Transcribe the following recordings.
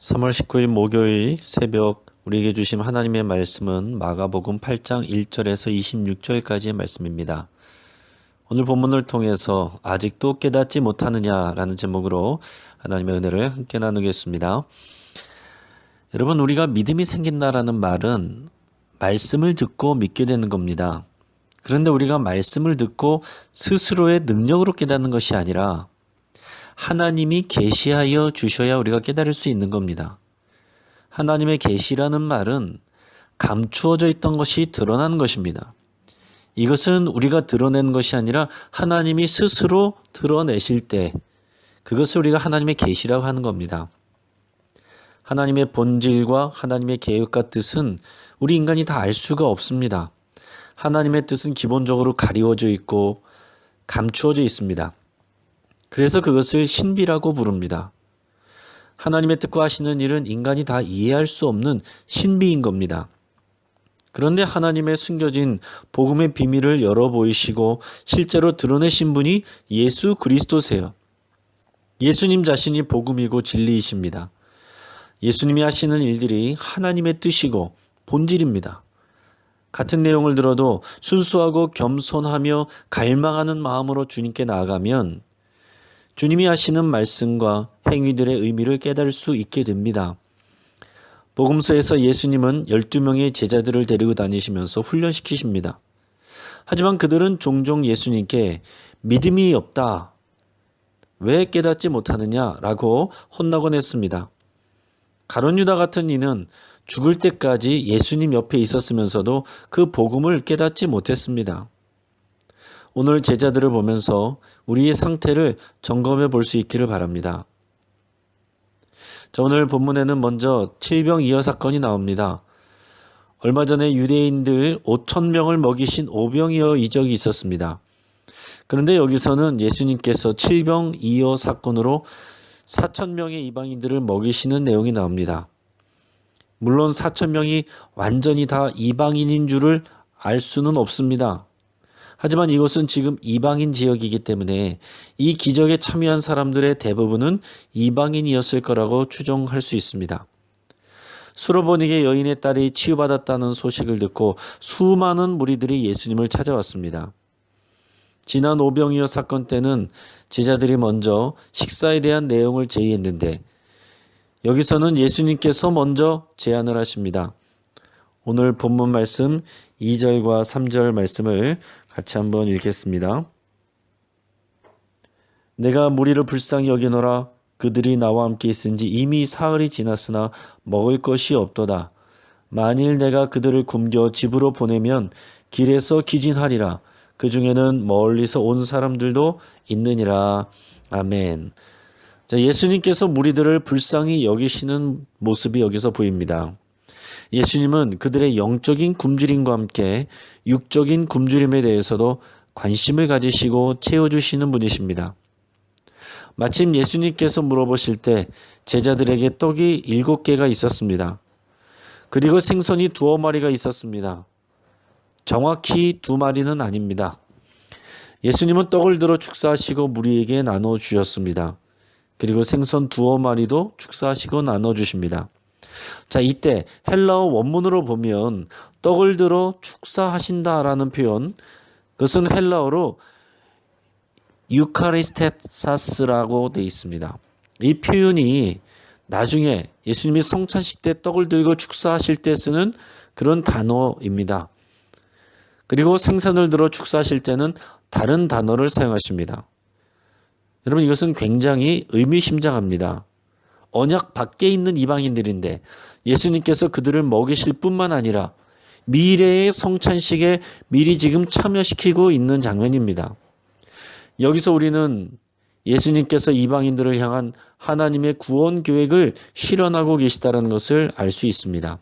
3월 19일 목요일 새벽 우리에게 주신 하나님의 말씀은 마가복음 8장 1절에서 26절까지의 말씀입니다. 오늘 본문을 통해서 아직도 깨닫지 못하느냐라는 제목으로 하나님의 은혜를 함께 나누겠습니다. 여러분, 우리가 믿음이 생긴다라는 말은 말씀을 듣고 믿게 되는 겁니다. 그런데 우리가 말씀을 듣고 스스로의 능력으로 깨닫는 것이 아니라 하나님이 계시하여 주셔야 우리가 깨달을 수 있는 겁니다. 하나님의 계시라는 말은 감추어져 있던 것이 드러나는 것입니다. 이것은 우리가 드러내는 것이 아니라 하나님이 스스로 드러내실 때 그것을 우리가 하나님의 계시라고 하는 겁니다. 하나님의 본질과 하나님의 계획과 뜻은 우리 인간이 다 알 수가 없습니다. 하나님의 뜻은 기본적으로 가리워져 있고 감추어져 있습니다. 그래서 그것을 신비라고 부릅니다. 하나님의 뜻과 하시는 일은 인간이 다 이해할 수 없는 신비인 겁니다. 그런데 하나님의 숨겨진 복음의 비밀을 열어 보이시고 실제로 드러내신 분이 예수 그리스도세요. 예수님 자신이 복음이고 진리이십니다. 예수님이 하시는 일들이 하나님의 뜻이고 본질입니다. 같은 내용을 들어도 순수하고 겸손하며 갈망하는 마음으로 주님께 나아가면 주님이 하시는 말씀과 행위들의 의미를 깨달을 수 있게 됩니다. 복음서에서 예수님은 12명의 제자들을 데리고 다니시면서 훈련시키십니다. 하지만 그들은 종종 예수님께 믿음이 없다, 왜 깨닫지 못하느냐라고 혼나곤 했습니다. 가룟 유다 같은 이는 죽을 때까지 예수님 옆에 있었으면서도 그 복음을 깨닫지 못했습니다. 오늘 제자들을 보면서 우리의 상태를 점검해 볼 수 있기를 바랍니다. 자, 오늘 본문에는 먼저 칠병이어 사건이 나옵니다. 얼마 전에 유대인들 5,000명을 먹이신 오병이어 이적이 있었습니다. 그런데 여기서는 예수님께서 칠병이어 사건으로 4,000명의 이방인들을 먹이시는 내용이 나옵니다. 물론 4,000명이 완전히 다 이방인인 줄을 알 수는 없습니다. 하지만 이곳은 지금 이방인 지역이기 때문에 이 기적에 참여한 사람들의 대부분은 이방인이었을 거라고 추정할 수 있습니다. 수로보닉의 여인의 딸이 치유받았다는 소식을 듣고 수많은 무리들이 예수님을 찾아왔습니다. 지난 오병이어 사건 때는 제자들이 먼저 식사에 대한 내용을 제의했는데 여기서는 예수님께서 먼저 제안을 하십니다. 오늘 본문 말씀 2절과 3절 말씀을 같이 한번 읽겠습니다. 내가 무리를 불쌍히 여기노라. 그들이 나와 함께 있은지 이미 사흘이 지났으나 먹을 것이 없도다. 만일 내가 그들을 굶겨 집으로 보내면 길에서 기진하리라. 그 중에는 멀리서 온 사람들도 있느니라. 아멘. 자, 예수님께서 무리들을 불쌍히 여기시는 모습이 여기서 보입니다. 예수님은 그들의 영적인 굶주림과 함께 육적인 굶주림에 대해서도 관심을 가지시고 채워주시는 분이십니다. 마침 예수님께서 물어보실 때 제자들에게 떡이 7개가 있었습니다. 그리고 생선이 2마리가 있었습니다. 정확히 2마리는 아닙니다. 예수님은 떡을 들어 축사하시고 무리에게 나눠주셨습니다. 그리고 생선 2마리도 축사하시고 나눠주십니다. 자, 이때 헬라어 원문으로 보면 떡을 들어 축사하신다라는 표현, 그것은 헬라어로 유카리스테사스라고 되어 있습니다. 이 표현이 나중에 예수님이 성찬식 때 떡을 들고 축사하실 때 쓰는 그런 단어입니다. 그리고 생선을 들어 축사하실 때는 다른 단어를 사용하십니다. 여러분, 이것은 굉장히 의미심장합니다. 언약 밖에 있는 이방인들인데 예수님께서 그들을 먹이실 뿐만 아니라 미래의 성찬식에 미리 지금 참여시키고 있는 장면입니다. 여기서 우리는 예수님께서 이방인들을 향한 하나님의 구원 계획을 실현하고 계시다는 것을 알 수 있습니다.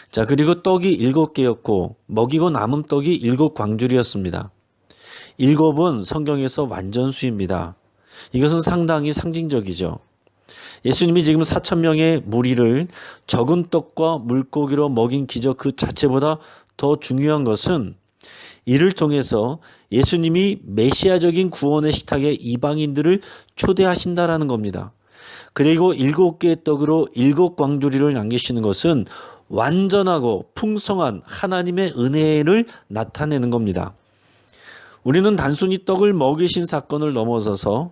자, 그리고 떡이 7개였고 먹이고 남은 떡이 7광줄이었습니다. 7은 성경에서 완전수입니다. 이것은 상당히 상징적이죠. 예수님이 지금 4,000명의 무리를 적은 떡과 물고기로 먹인 기적 그 자체보다 더 중요한 것은 이를 통해서 예수님이 메시아적인 구원의 식탁에 이방인들을 초대하신다라는 겁니다. 그리고 7개의 떡으로 7광주리를 남기시는 것은 완전하고 풍성한 하나님의 은혜를 나타내는 겁니다. 우리는 단순히 떡을 먹이신 사건을 넘어서서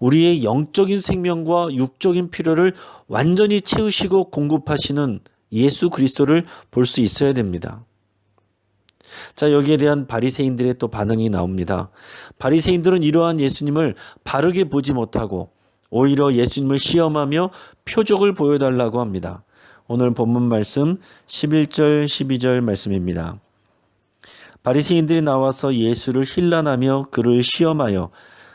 우리의 영적인 생명과 육적인 필요를 완전히 채우시고 공급하시는 예수 그리스도를 볼 수 있어야 됩니다. 자, 여기에 대한 바리새인들의 또 반응이 나옵니다. 바리새인들은 이러한 예수님을 바르게 보지 못하고 오히려 예수님을 시험하며 표적을 보여달라고 합니다. 오늘 본문 말씀 11절 12절 말씀입니다. 바리새인들이 나와서 예수를 힐난하며 그를 시험하여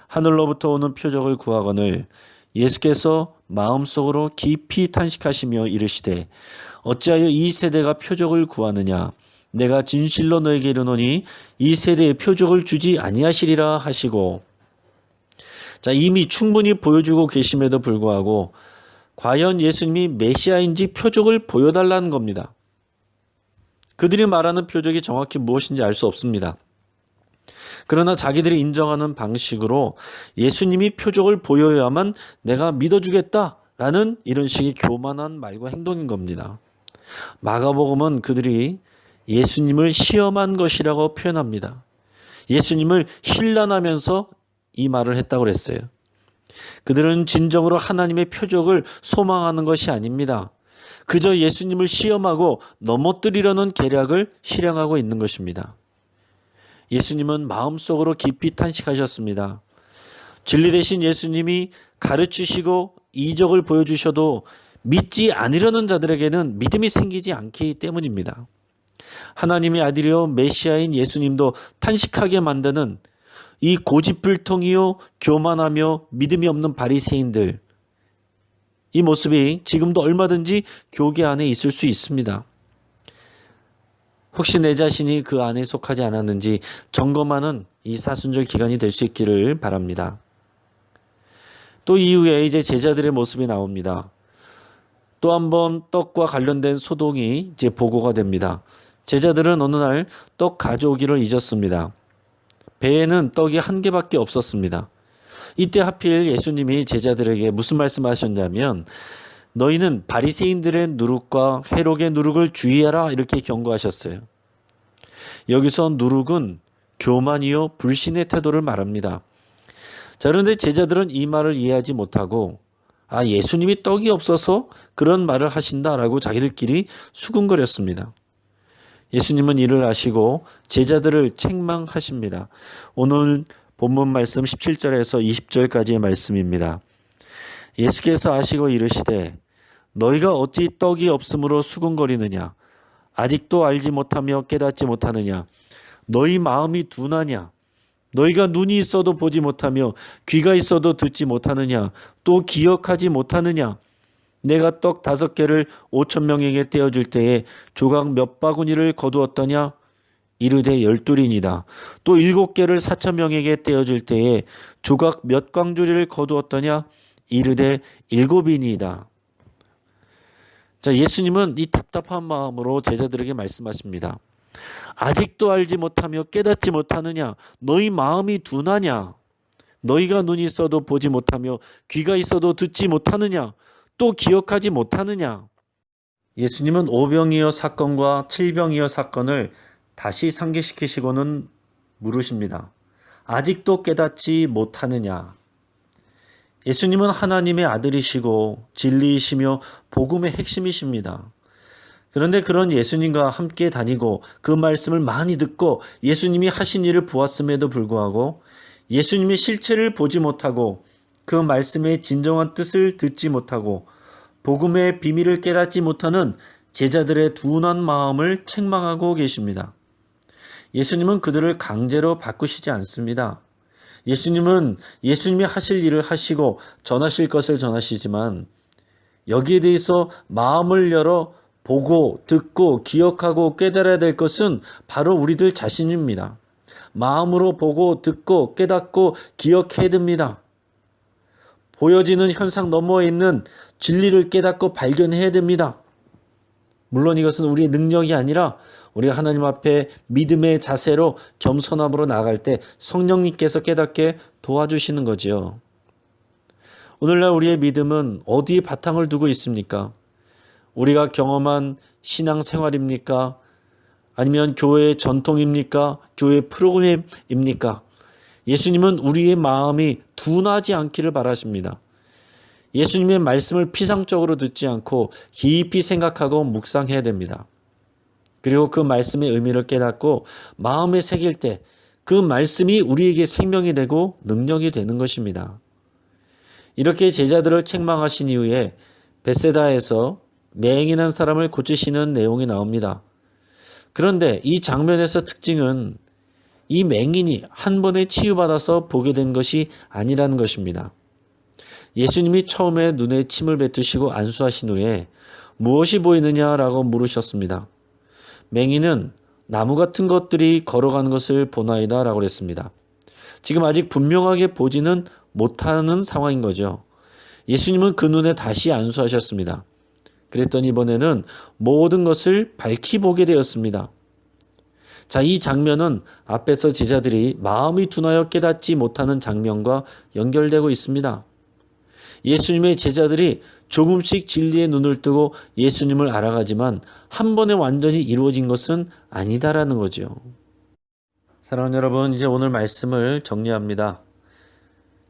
하늘로부터 오는 표적을 구하거늘 예수께서 마음속으로 깊이 탄식하시며 이르시되 어찌하여 이 세대가 표적을 구하느냐 내가 진실로 너에게 이르노니 이 세대에 표적을 주지 아니하시리라 하시고, 자, 이미 충분히 보여주고 계심에도 불구하고 과연 예수님이 메시아인지 표적을 보여달라는 겁니다. 그들이 말하는 표적이 정확히 무엇인지 알 수 없습니다. 그러나 자기들이 인정하는 방식으로 예수님이 표적을 보여야만 내가 믿어주겠다라는 이런 식의 교만한 말과 행동인 겁니다. 마가복음은 그들이 예수님을 시험한 것이라고 표현합니다. 예수님을 힐난하면서 이 말을 했다고 그랬어요. 그들은 진정으로 하나님의 표적을 소망하는 것이 아닙니다. 그저 예수님을 시험하고 넘어뜨리려는 계략을 실행하고 있는 것입니다. 예수님은 마음속으로 깊이 탄식하셨습니다. 진리 대신 예수님이 가르치시고 이적을 보여주셔도 믿지 않으려는 자들에게는 믿음이 생기지 않기 때문입니다. 하나님의 아들이요 메시아인 예수님도 탄식하게 만드는 이 고집불통이요 교만하며 믿음이 없는 바리새인들, 이 모습이 지금도 얼마든지 교계 안에 있을 수 있습니다. 혹시 내 자신이 그 안에 속하지 않았는지 점검하는 이 사순절 기간이 될 수 있기를 바랍니다. 또 이후에 이제 제자들의 모습이 나옵니다. 또 한 번 떡과 관련된 소동이 이제 보고가 됩니다. 제자들은 어느 날 떡 가져오기를 잊었습니다. 배에는 떡이 한 개밖에 없었습니다. 이때 하필 예수님이 제자들에게 무슨 말씀하셨냐면 너희는 바리새인들의 누룩과 헤롯의 누룩을 주의하라 이렇게 경고하셨어요. 여기서 누룩은 교만이요 불신의 태도를 말합니다. 자, 그런데 제자들은 이 말을 이해하지 못하고 예수님이 떡이 없어서 그런 말을 하신다라고 자기들끼리 수군거렸습니다. 예수님은 이를 아시고 제자들을 책망하십니다. 오늘 본문 말씀 17절에서 20절까지의 말씀입니다. 예수께서 아시고 이르시되 너희가 어찌 떡이 없으므로 수군거리느냐 아직도 알지 못하며 깨닫지 못하느냐 너희 마음이 둔하냐 너희가 눈이 있어도 보지 못하며 귀가 있어도 듣지 못하느냐 또 기억하지 못하느냐 내가 떡 5개를 5,000명에게 떼어줄 때에 조각 몇 바구니를 거두었더냐 이르되 12이니이다. 또 7개를 4,000명에게 떼어줄 때에 조각 몇 광주리를 거두었더냐 이르되 7이니이다. 자, 예수님은 이 답답한 마음으로 제자들에게 말씀하십니다. 아직도 알지 못하며 깨닫지 못하느냐 너희 마음이 둔하냐 너희가 눈이 있어도 보지 못하며 귀가 있어도 듣지 못하느냐 또 기억하지 못하느냐. 예수님은 오병이어 사건과 칠병이어 사건을 다시 상기시키시고는 물으십니다. 아직도 깨닫지 못하느냐. 예수님은 하나님의 아들이시고 진리이시며 복음의 핵심이십니다. 그런데 그런 예수님과 함께 다니고 그 말씀을 많이 듣고 예수님이 하신 일을 보았음에도 불구하고 예수님의 실체를 보지 못하고 그 말씀의 진정한 뜻을 듣지 못하고 복음의 비밀을 깨닫지 못하는 제자들의 둔한 마음을 책망하고 계십니다. 예수님은 그들을 강제로 바꾸시지 않습니다. 예수님은 예수님이 하실 일을 하시고 전하실 것을 전하시지만 여기에 대해서 마음을 열어 보고 듣고 기억하고 깨달아야 될 것은 바로 우리들 자신입니다. 마음으로 보고 듣고 깨닫고 기억해야 됩니다. 보여지는 현상 너머에 있는 진리를 깨닫고 발견해야 됩니다. 물론 이것은 우리의 능력이 아니라 우리가 하나님 앞에 믿음의 자세로 겸손함으로 나아갈 때 성령님께서 깨닫게 도와주시는 거지요. 오늘날 우리의 믿음은 어디에 바탕을 두고 있습니까? 우리가 경험한 신앙생활입니까? 아니면 교회의 전통입니까? 교회 프로그램입니까? 예수님은 우리의 마음이 둔하지 않기를 바라십니다. 예수님의 말씀을 피상적으로 듣지 않고 깊이 생각하고 묵상해야 됩니다. 그리고 그 말씀의 의미를 깨닫고 마음에 새길 때 그 말씀이 우리에게 생명이 되고 능력이 되는 것입니다. 이렇게 제자들을 책망하신 이후에 벳세다에서 맹인한 사람을 고치시는 내용이 나옵니다. 그런데 이 장면에서 특징은 이 맹인이 한 번에 치유받아서 보게 된 것이 아니라는 것입니다. 예수님이 처음에 눈에 침을 뱉으시고 안수하신 후에 무엇이 보이느냐라고 물으셨습니다. 맹인은 나무 같은 것들이 걸어가는 것을 보나이다 라고 했습니다. 지금 아직 분명하게 보지는 못하는 상황인 거죠. 예수님은 그 눈에 다시 안수하셨습니다. 그랬더니 이번에는 모든 것을 밝히 보게 되었습니다. 자, 이 장면은 앞에서 제자들이 마음이 둔하여 깨닫지 못하는 장면과 연결되고 있습니다. 예수님의 제자들이 조금씩 진리의 눈을 뜨고 예수님을 알아가지만 한 번에 완전히 이루어진 것은 아니다라는 거죠. 사랑하는 여러분, 이제 오늘 말씀을 정리합니다.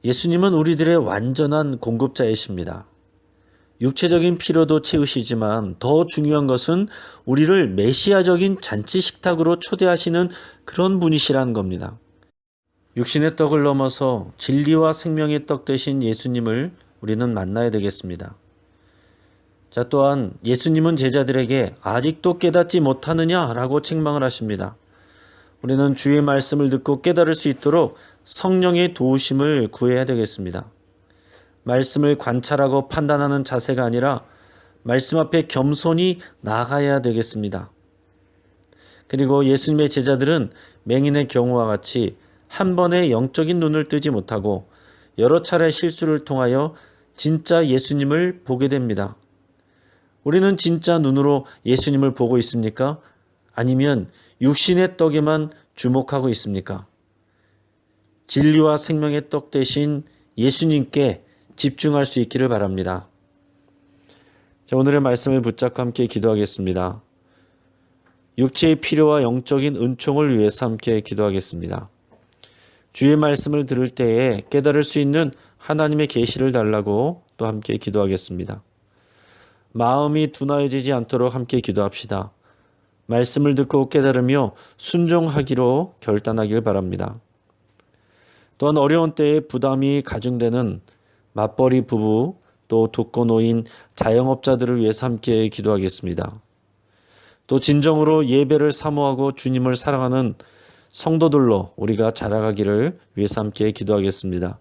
예수님은 우리들의 완전한 공급자이십니다. 육체적인 필요도 채우시지만 더 중요한 것은 우리를 메시아적인 잔치 식탁으로 초대하시는 그런 분이시라는 겁니다. 육신의 떡을 넘어서 진리와 생명의 떡 되신 예수님을 우리는 만나야 되겠습니다. 자, 또한 예수님은 제자들에게 아직도 깨닫지 못하느냐라고 책망을 하십니다. 우리는 주의 말씀을 듣고 깨달을 수 있도록 성령의 도우심을 구해야 되겠습니다. 말씀을 관찰하고 판단하는 자세가 아니라 말씀 앞에 겸손히 나아가야 되겠습니다. 그리고 예수님의 제자들은 맹인의 경우와 같이 한 번에 영적인 눈을 뜨지 못하고 여러 차례 실수를 통하여 진짜 예수님을 보게 됩니다. 우리는 진짜 눈으로 예수님을 보고 있습니까? 아니면 육신의 떡에만 주목하고 있습니까? 진리와 생명의 떡 대신 예수님께 집중할 수 있기를 바랍니다. 자, 오늘의 말씀을 붙잡고 함께 기도하겠습니다. 육체의 필요와 영적인 은총을 위해서 함께 기도하겠습니다. 주의 말씀을 들을 때에 깨달을 수 있는 하나님의 계시를 달라고 또 함께 기도하겠습니다. 마음이 둔하여지지 않도록 함께 기도합시다. 말씀을 듣고 깨달으며 순종하기로 결단하길 바랍니다. 또한 어려운 때에 부담이 가중되는 맞벌이 부부 또 독거노인 자영업자들을 위해서 함께 기도하겠습니다. 또 진정으로 예배를 사모하고 주님을 사랑하는 성도들로 우리가 자라가기를 위해서 함께 기도하겠습니다.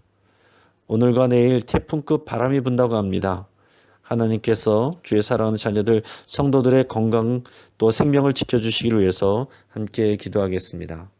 오늘과 내일 태풍급 바람이 분다고 합니다. 하나님께서 주의 사랑하는 자녀들 성도들의 건강 또 생명을 지켜주시기를 위해서 함께 기도하겠습니다.